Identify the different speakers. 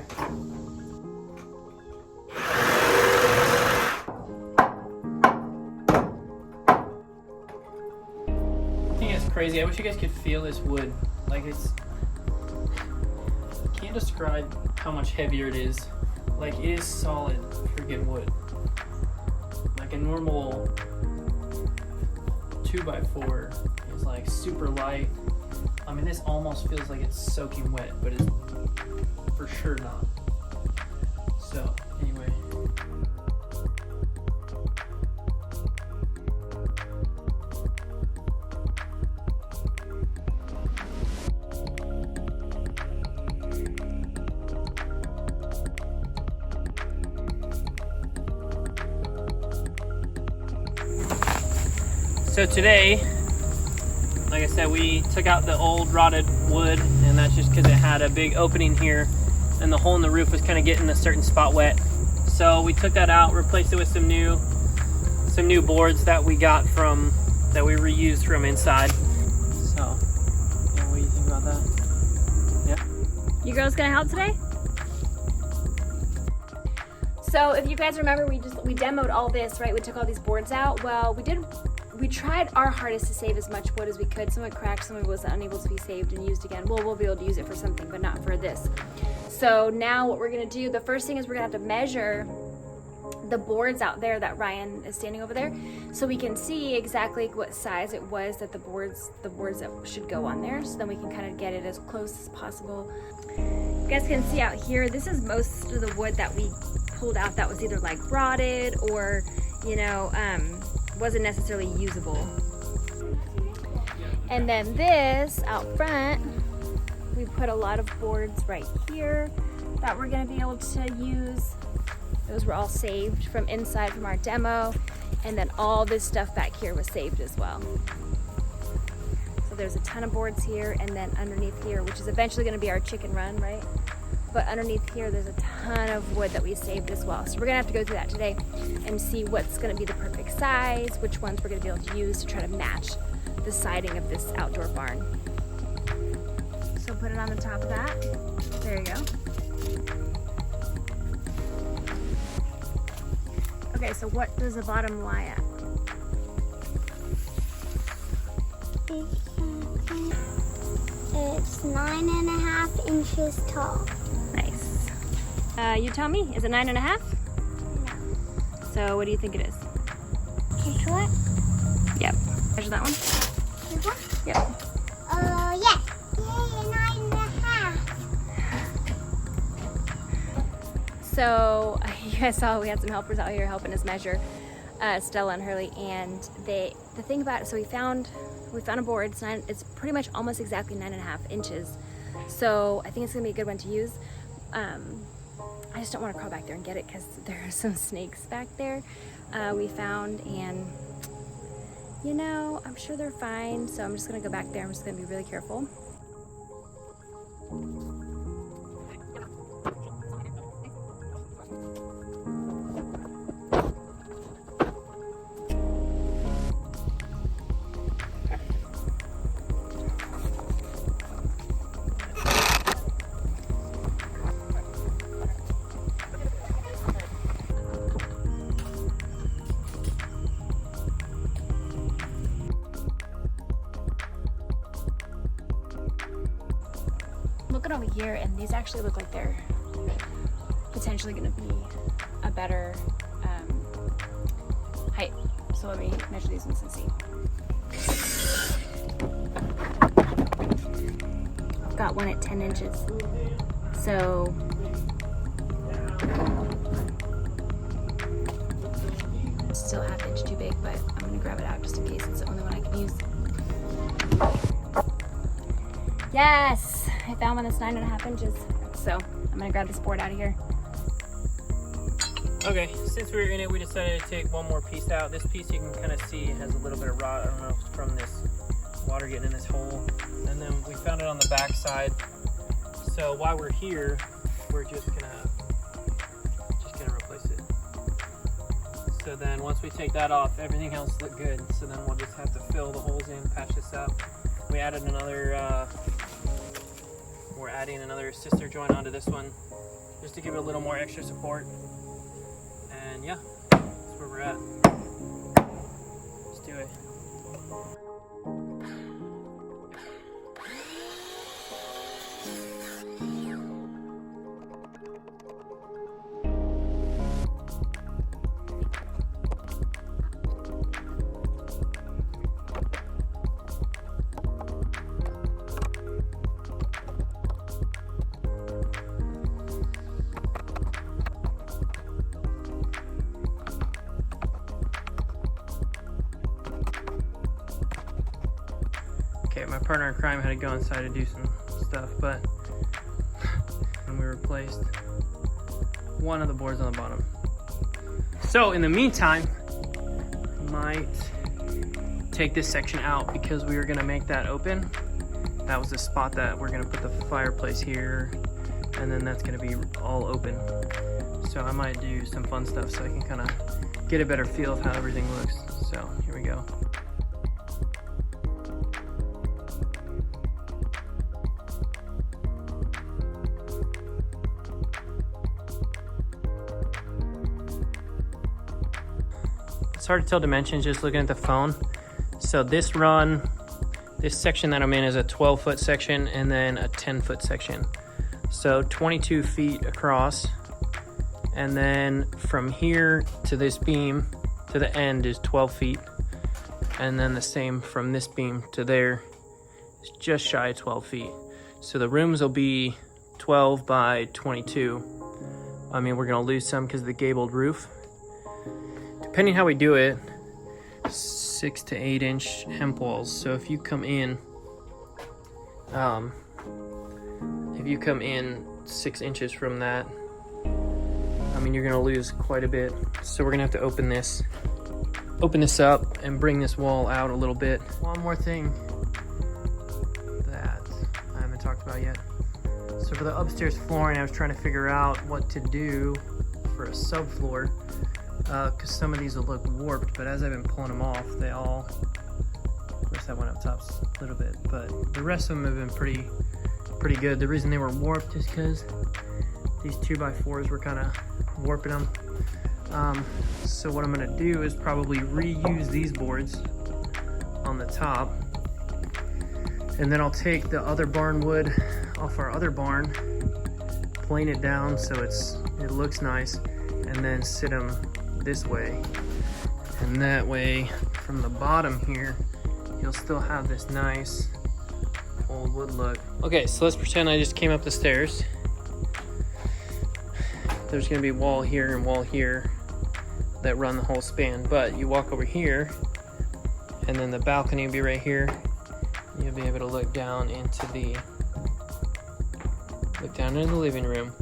Speaker 1: there. I think it's crazy. I wish you guys could feel this wood. Like I can't describe how much heavier it is. Like it is solid freaking wood. Like a normal 2x4 is like super light. I mean, this almost feels like it's soaking wet, but it's for sure not. So, anyway. So today, like I said, we took out the old rotted wood, and that's just because it had a big opening here and the hole in the roof was kind of getting a certain spot wet. So we took that out, replaced it with some new boards that we got that we reused from inside. So, yeah, what do you think about that? Yeah?
Speaker 2: You girls gonna help today? So if you guys remember, we demoed all this, right? We took all these boards out. Well, we tried our hardest to save as much wood as we could. Some of it cracked, some of it was unable to be saved and used again. Well, we'll be able to use it for something, but not for this. So now what we're gonna do, the first thing is we're gonna have to measure the boards out there that Ryan is standing over there, so we can see exactly what size it was that the boards that should go on there, so then we can kind of get it as close as possible. You guys can see out here, this is most of the wood that we pulled out that was either like rotted or, you know, wasn't necessarily usable. And then this out front, we put a lot of boards right here that we're gonna be able to use. Those were all saved from inside from our demo. And then all this stuff back here was saved as well. So there's a ton of boards here, and then underneath here, which is eventually gonna be our chicken run, right? But underneath here, there's a ton of wood that we saved as well. So we're gonna have to go through that today and see what's gonna be the perfect size, which ones we're gonna be able to use to try to match the siding of this outdoor barn. So put it on the top of that. There you go. Okay, so what does the bottom lie at?
Speaker 3: It's 9.5 inches tall.
Speaker 2: Nice. You tell me, is it 9.5?
Speaker 3: No.
Speaker 2: So what do you think it is?
Speaker 3: Measure it?
Speaker 2: Yep. Measure that one?
Speaker 3: This one?
Speaker 2: Yep.
Speaker 3: Yeah. Yay, 9.5.
Speaker 2: So you guys saw we had some helpers out here helping us measure, Stella and Hurley, and the thing about it, so we found a board. It's pretty much almost exactly 9.5 inches. So I think it's gonna be a good one to use. I just don't want to crawl back there and get it because there are some snakes back there we found, and you know, I'm sure they're fine. So I'm just gonna go back there. I'm just gonna be really careful. Looking over here, and these actually look like they're potentially going to be a better height. So let me measure these ones and see. I've got one at 10 inches. So still a half inch too big, but I'm going to grab it out just in case it's the only one I can use. Yes, I found one that's 9.5 inches. So I'm gonna grab this board out of here.
Speaker 1: Okay, since we were in it, we decided to take one more piece out. This piece you can kind of see has a little bit of rot. I don't know if it's from this water getting in this hole. And then we found it on the back side. So while we're here, we're just gonna replace it. So then once we take that off, everything else looked good. So then we'll just have to fill the holes in, patch this up. We added another We're adding another sister joint onto this one just to give it a little more extra support. And yeah, that's where we're at. Let's do it. Okay, my partner in crime had to go inside to do some stuff, but when we replaced one of the boards on the bottom. So in the meantime, I might take this section out because we were gonna make that open. That was the spot that we're gonna put the fireplace here, and then that's gonna be all open. So I might do some fun stuff so I can kind of get a better feel of how everything looks. So here we go. It's hard to tell dimensions just looking at the phone. So this section that I'm in is a 12-foot section and then a 10-foot section. So 22 feet across. And then from here to this beam to the end is 12 feet. And then the same from this beam to there is just shy of 12 feet. So the rooms will be 12 by 22. I mean, we're gonna lose some because of the gabled roof. Depending how we do it, 6 to 8 inch hemp walls. So if you come in 6 inches from that, I mean, you're gonna lose quite a bit. So we're gonna have to open this up and bring this wall out a little bit. One more thing that I haven't talked about yet. So for the upstairs flooring, I was trying to figure out what to do for a subfloor. Because some of these will look warped, but as I've been pulling them off, they all, of course that one up top's a little bit, but the rest of them have been pretty good. The reason they were warped is because these 2x4s were kind of warping them. So what I'm gonna do is probably reuse these boards on the top, and then I'll take the other barn wood off our other barn, plane it down so it looks nice, and then sit them this way, and that way from the bottom here you'll still have this nice old wood look. Okay, so let's pretend I just came up the stairs. There's gonna be wall here and wall here that run the whole span, but you walk over here and then the balcony will be right here. You'll be able to look down into the living room.